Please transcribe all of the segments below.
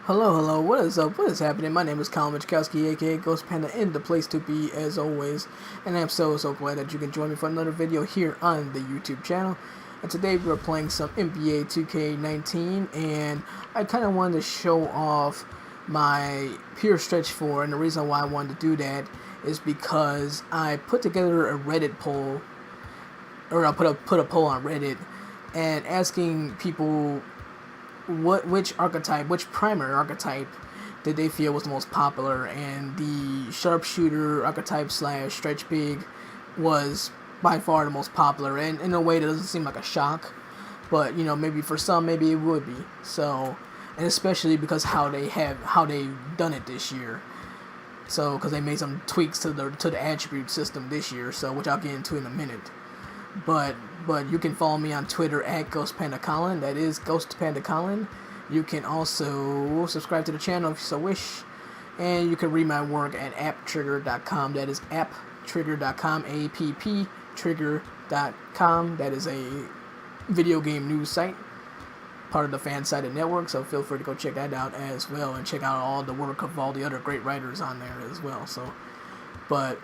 Hello, what is up? What is happening? My name is Colin Michkowski, aka Ghost Panda, in the place to be as always. And I'm so glad that you can join me for another video here on the YouTube channel. And today we're playing some NBA 2K19, and I kind of wanted to show off my Pure Stretch 4, and the reason why I wanted to do that is because I put together a Reddit poll, or I put a poll on Reddit, and asking people which primary archetype did they feel was the most popular, and the Sharpshooter archetype slash stretch big was by far the most popular, and in a way that doesn't seem like a shock, but you know, maybe for some maybe it would be. So, and especially because how they've done it this year. So because they made some tweaks to the attribute system this year, so which I'll get into in a minute. But you can follow me on Twitter at GhostPandaColin. That is GhostPandaColin. You can also subscribe to the channel if you so wish, and you can read my work at apptrigger.com. That is apptrigger.com, apptrigger.com. That is a video game news site, part of the Fan-Sided Network. So feel free to go check that out as well, and check out all the work of all the other great writers on there as well. So, but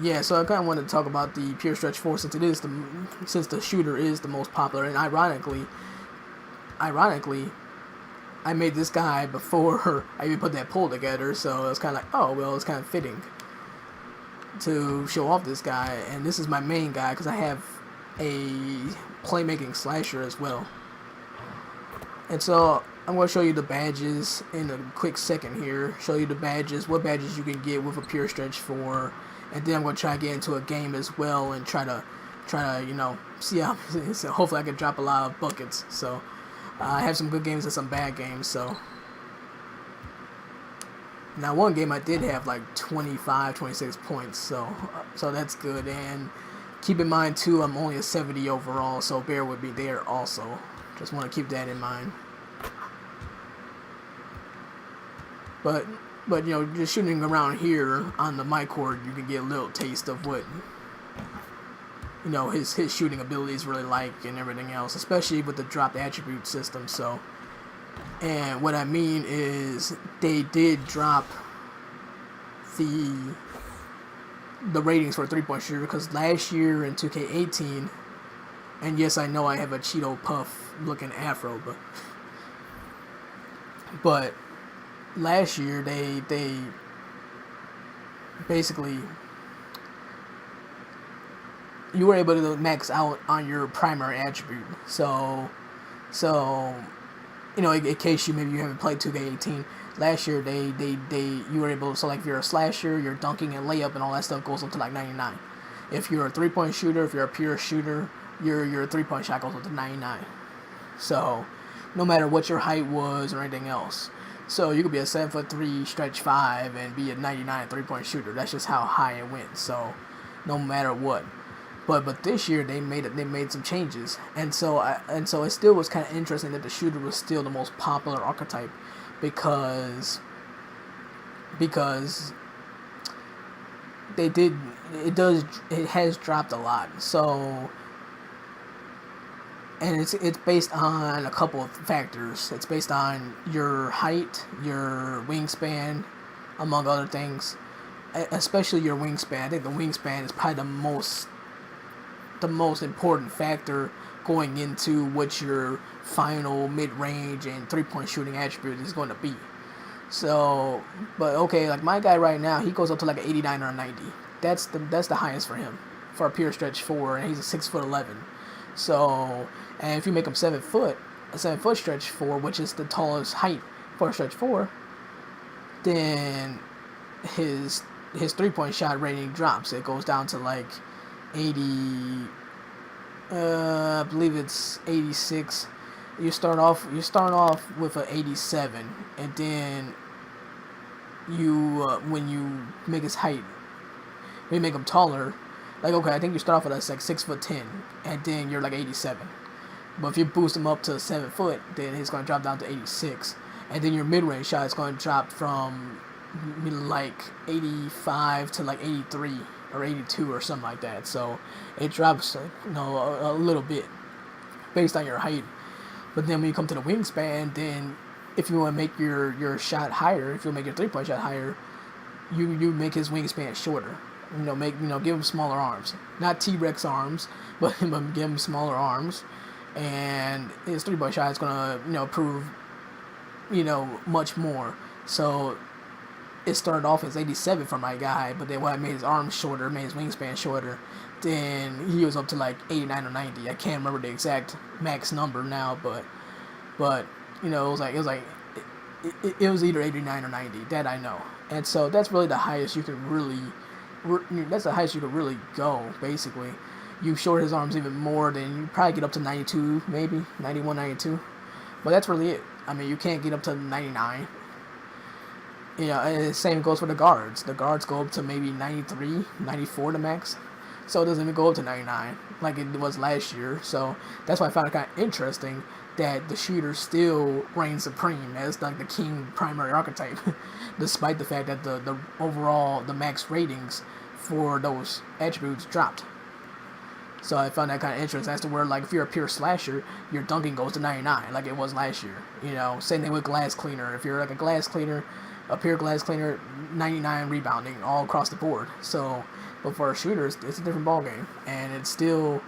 yeah, so I kind of wanted to talk about the Pure Stretch 4 since the shooter is the most popular, and ironically, I made this guy before I even put that poll together, so it's kind of like, oh well, it's kind of fitting to show off this guy, and this is my main guy because I have a playmaking slasher as well. And so I'm going to show you the badges in a quick second here. Show you the badges, what badges you can get with a Pure Stretch 4. And then I'm going to try to get into a game as well and try to you know, see how, so hopefully I can drop a lot of buckets. So, I have some good games and some bad games, so. Now, one game I did have like 25, 26 points, so that's good. And keep in mind, too, I'm only a 70 overall, so bear with me there also. Just want to keep that in mind. But you know, just shooting around here on the mic cord, you can get a little taste of what, you know, his shooting abilities really like and everything else, especially with the dropped attribute system. So, and what I mean is they did drop the ratings for a 3-point shooter, because last year in 2K18, and yes, I know I have a Cheeto Puff looking afro, but last year they basically, you were able to max out on your primary attribute. So you know, in case you haven't played 2K18, last year you were able to, so like if you're a slasher, your dunking and layup and all that stuff goes up to like 99. If you're a 3-point shooter, if you're a pure shooter, your 3-point shot goes up to 99. So no matter what your height was or anything else. So you could be a 7'3" stretch 5 and be a 99 3-point shooter. That's just how high it went. So no matter what. But this year they made some changes, and so it still was kind of interesting that the shooter was still the most popular archetype, because it has dropped a lot. So, and it's based on a couple of factors. It's based on your height, your wingspan, among other things. Especially your wingspan. I think the wingspan is probably the most important factor going into what your final mid-range and 3-point shooting attribute is going to be. So, but okay, like my guy right now, he goes up to like an 89 or a 90. That's the highest for him for a Pure Stretch 4, and he's a 6'11". So, and if you make him 7 foot, a 7 foot stretch 4, which is the tallest height for a stretch 4, then his 3-point shot rating drops. It goes down to like 80, I believe it's 86. You start off with an 87, and then you when you make his height, when you make him taller, like okay, I think you start off with like 6'10", and then you're like 87. But if you boost him up to 7 foot, then he's going to drop down to 86, and then your mid-range shot is going to drop from like 85 to like 83 or 82 or something like that. So it drops, you know, a little bit based on your height. But then when you come to the wingspan, then if you want to make your shot higher, if you make your 3-point shot higher, you make his wingspan shorter. Give him smaller arms, not T-Rex arms, but give him smaller arms, and his 3-point shot is gonna improve much more. So it started off as 87 for my guy, but then when I made his arms shorter, made his wingspan shorter, then he was up to like 89 or 90. I can't remember the exact max number now, but it was either 89 or 90, that I know. And so that's really the highest you can really go, basically. You shorten his arms even more, then you probably get up to 92, maybe 91, 92. But that's really it. I mean, you can't get up to 99. And the same goes for the guards. The guards go up to maybe 93, 94 the max. So it doesn't even go up to 99 like it was last year. So that's why I found it kind of interesting that the shooter still reigns supreme as like the king primary archetype, despite the fact that the overall the max ratings for those attributes dropped. So I found that kind of interesting as to where, like, if you're a pure slasher, your dunking goes to 99 like it was last year. Same thing with glass cleaner. If you're like a glass cleaner, a pure glass cleaner, 99 rebounding all across the board. So, but for a shooter, it's a different ballgame, and it's still,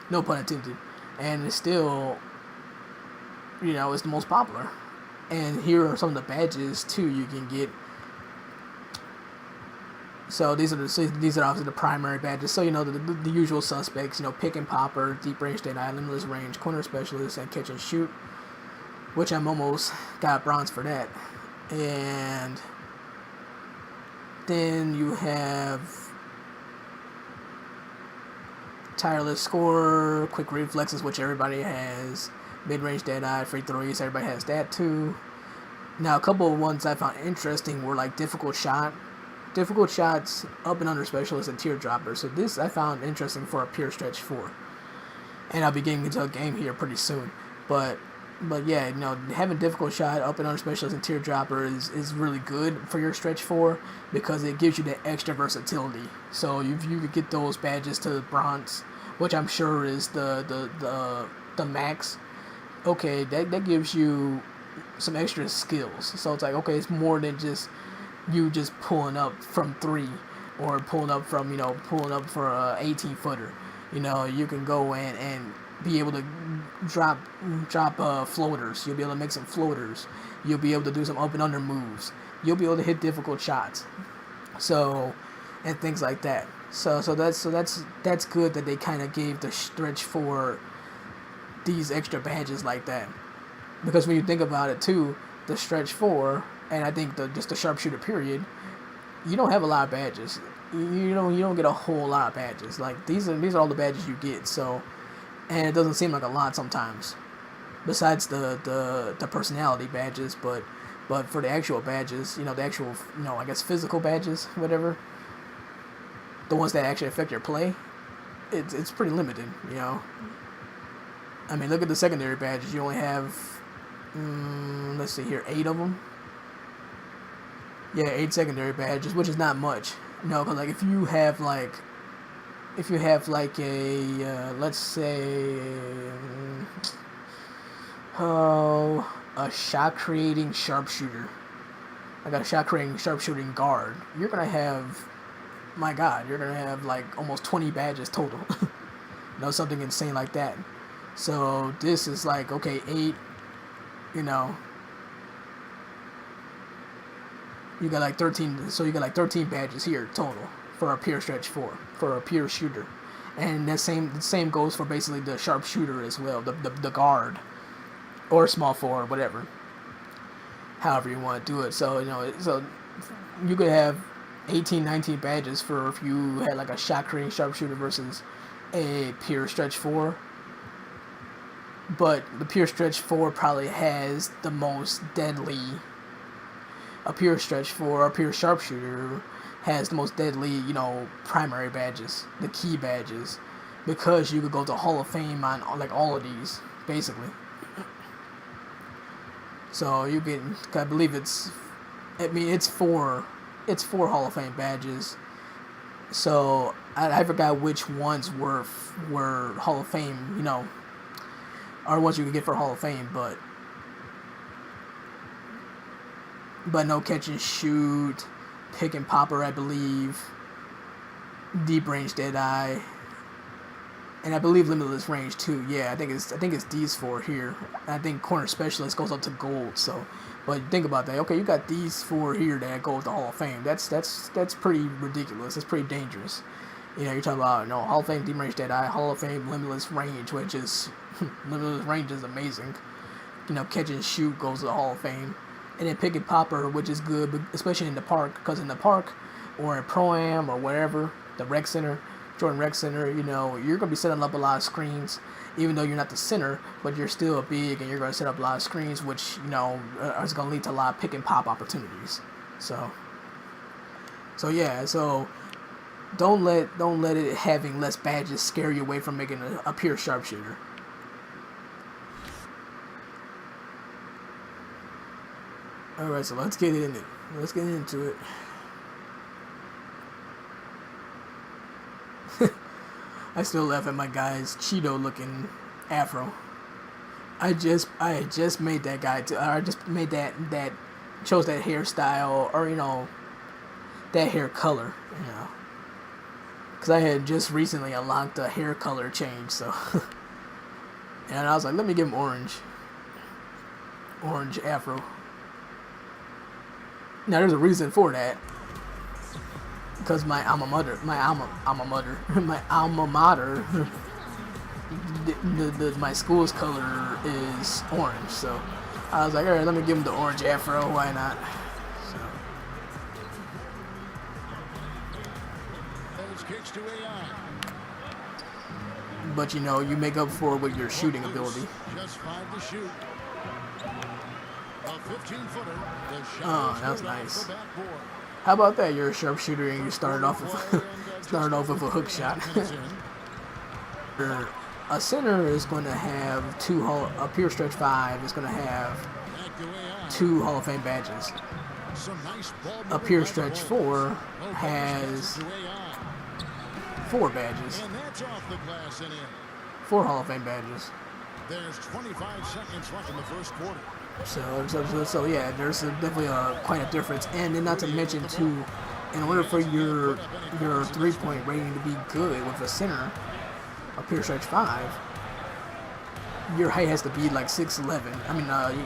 no pun intended, and it's still, it's the most popular. And here are some of the badges too you can get. So these are obviously the primary badges. So the usual suspects. Pick and popper, deep range dead eye, limitless range, corner specialist, and catch and shoot, which I'm almost got bronze for that. And then you have tireless scorer, quick reflexes, which everybody has. Mid-range dead eye, free throws, everybody has that too. Now a couple of ones I found interesting were like difficult shots, up and under specialist, and teardropper. So this I found interesting for a pure stretch 4. And I'll be getting into a game here pretty soon. But yeah, having difficult shot, up and under specialist, and teardropper is really good for your stretch 4 because it gives you that extra versatility. So you could get those badges to bronze, which I'm sure is the max. Okay, that gives you some extra skills. So it's like, okay, it's more than just you just pulling up from 3 or pulling up for a 18-footer. You can go in and be able to drop floaters. You'll be able to make some floaters. You'll be able to do some up and under moves. You'll be able to hit difficult shots. So, and things like that. So that's good that they kind of gave the stretch for these extra badges like that. Because when you think about it too, the stretch 4, and I think just the sharpshooter period, you don't have a lot of badges. You don't get a whole lot of badges. Like these are all the badges you get. So, and it doesn't seem like a lot sometimes. Besides the personality badges, but for the actual badges, the actual I guess physical badges, whatever, the ones that actually affect your play, it's pretty limited. I mean, look at the secondary badges. You only have let's see here, 8 of them. Yeah, 8 secondary badges, which is not much. Because like if you have like a let's say a shot creating sharpshooter, like a shot creating sharpshooting guard, you're gonna have, my God, you're gonna have like almost 20 badges total. Something insane like that. So this is like, okay, 8. You got like 13, so you got like 13 badges here total for a pure stretch 4, for a pure shooter. And the same goes for basically the sharpshooter as well, the guard, or small forward, whatever. However you want to do it. So, so you could have 18, 19 badges for if you had like a shot creating sharpshooter versus a pure stretch 4. But the pure stretch 4 probably has the most deadly. A pure stretch 4, a pure sharpshooter has the most deadly, primary badges, the key badges, because you could go to Hall of Fame on like all of these, basically. So you can, I believe it's 4 Hall of Fame badges. So I forgot which ones were Hall of Fame, or ones you could get for Hall of Fame, but but no catch and shoot, pick and popper, I believe, deep range Deadeye, and I believe limitless range too. Yeah, I think it's these four here. And I think corner specialist goes up to gold. So, but think about that. Okay, you got these four here that go to Hall of Fame. That's pretty ridiculous. That's pretty dangerous. You know, you're talking about Hall of Fame deep range Deadeye, Hall of Fame limitless range, which is limitless range is amazing. Catch and shoot goes to the Hall of Fame. And then pick and popper, which is good, but especially in the park, because in the park or in Pro-Am or wherever, the rec center, Jordan Rec Center, you're going to be setting up a lot of screens, even though you're not the center, but you're still big, and you're going to set up a lot of screens, which, is going to lead to a lot of pick and pop opportunities. So yeah, so don't let it having less badges scare you away from making a pure sharpshooter. Alright, so let's get in it. Let's get into it. I still laugh at my guy's Cheeto looking afro. I just made that guy I just made that chose that hairstyle, or that hair color, because I had just recently unlocked a hair color change, so and I was like, let me give him orange afro. Now there's a reason for that, because my alma mater, my school's color is orange. So I was like, all right, let me give him the orange afro. Why not? So. But you make up for it with your shooting ability. Just 5 to shoot. Oh, that was nice. How about that? You're a sharpshooter and you started off with a hook shot. A center is going to have a pure stretch 5 is going to have 2 Hall of Fame badges. A pure stretch 4 has 4 badges. 4 Hall of Fame badges. There's 25 seconds left in the first quarter. So yeah, there's definitely quite a difference, and then not to mention too, in order for your 3-point rating to be good with a center, a pure stretch 5, your height has to be like 6'11".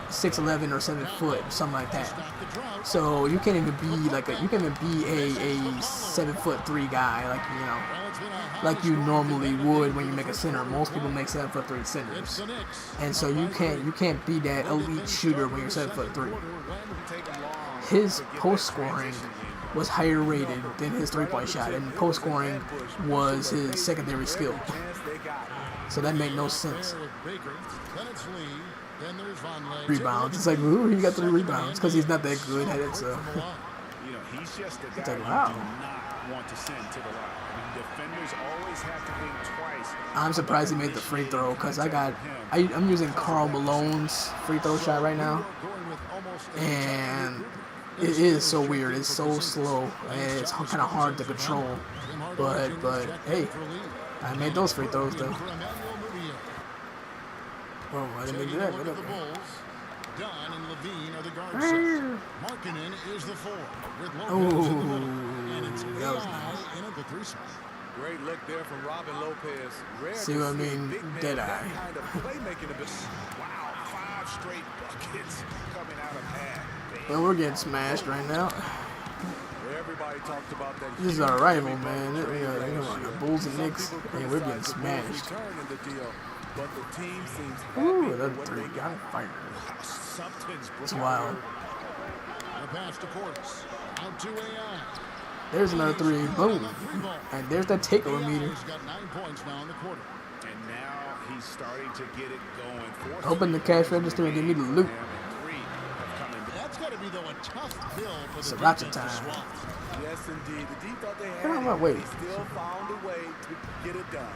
6'11" or 7 foot, something like that. So you can't even be a 7'3" guy, like you normally would when you make a center. Most people make 7'3" centers, and so you can't be that elite shooter when you're 7'3". His post scoring was higher rated than his 3-point shot, and post scoring was his secondary skill. So that made no sense. Rebounds. It's like, ooh, he got 3 rebounds because he's not that good at it. So it's like, wow. I'm surprised he made the free throw, because I'm using Karl Malone's free throw shot right now, and it is so weird. It's so slow, and it's kind of hard to control. But hey, I made those free throws though. Oh, I didn't do that. Whatever. Oh, that was nice. Great look there from Robin Lopez. See what I mean? Deadeye. Wow, 5 straight buckets coming out of that. Well, we're getting smashed right now. Everybody talked about that. This is our rival, man. The Bulls and Knicks, and we're getting smashed. Ooh, another 3. Got fired. It's wild. There's another 3. Boom. And there's that takeover meter. And now he's starting to get it going. Open the cash register and give me the loot. That's got to be a tough bill for the Sriracha time. Yes, indeed. The deep thought they had. Get out of my way. They still found a way to get it done.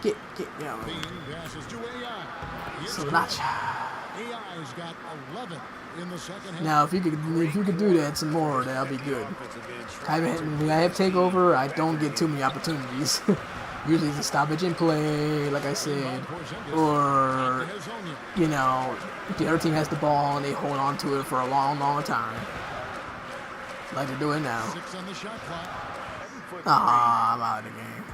Get down. Sriracha. AI's got 11 in the second half. Now, if you could do that some more, that'll be good. When I have takeover, I don't get too many opportunities. Usually it's a stoppage in play, like I said, or the other team has the ball and they hold on to it for a long, long time. Like to do it now. 6 on the shot clock. Ah, I'm out of the game.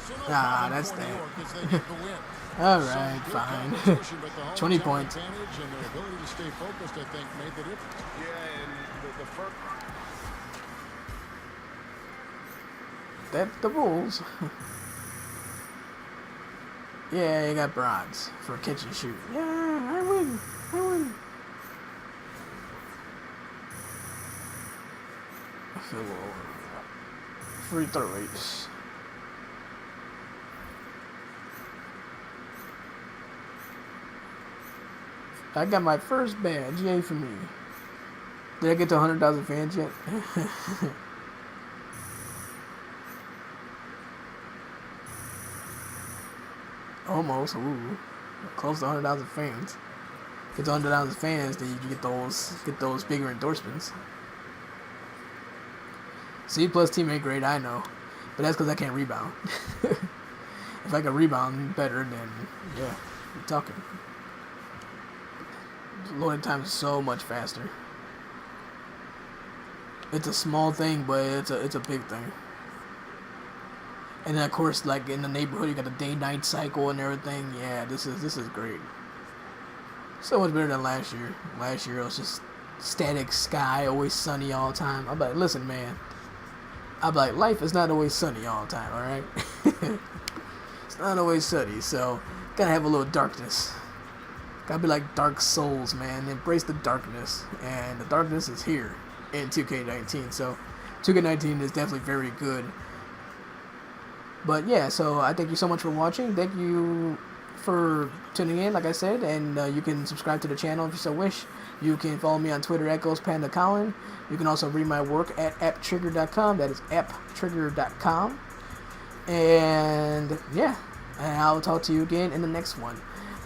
So no Ah, problem that's for that. New York as they get the win. Alright, Good fine. competition, but the home 20 team points. advantage and their ability to stay focused, I think, made the difference. Yeah, and the first. That's the rules. Yeah, you got bronze for catch and shoot. Yeah, I win. I win. I feel a little free throws. I got my first badge. Yay for me. Did I get to 100,000 fans yet? Almost. Ooh, close to 100,000 fans. Get to 100,000 fans, then you can get those bigger endorsements. C plus teammate grade, I know, but that's because I can't rebound. If I can rebound better, then yeah, you're talking. Loading time is so much faster. It's a small thing, but it's a big thing. And then of course, like in the neighborhood, you got the day-night cycle and everything. Yeah, this is great. So much better than last year. Last year it was just static sky, always sunny all the time. I'm like, listen, man. I'm like, life is not always sunny all the time. All right, it's not always sunny. So gotta have a little darkness. Gotta be like Dark Souls, man. Embrace the darkness, and the darkness is here in 2K19. So 2K19 is definitely very good. But yeah, so I thank you so much for watching. Thank you for tuning in, like I said, and you can subscribe to the channel if you so wish. You can follow me on Twitter at GhostPandaColin. You can also read my work at apptrigger.com. That is apptrigger.com. And yeah, and I'll talk to you again in the next one.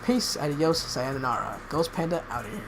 Peace, adios, sayonara. Ghost Panda out of here.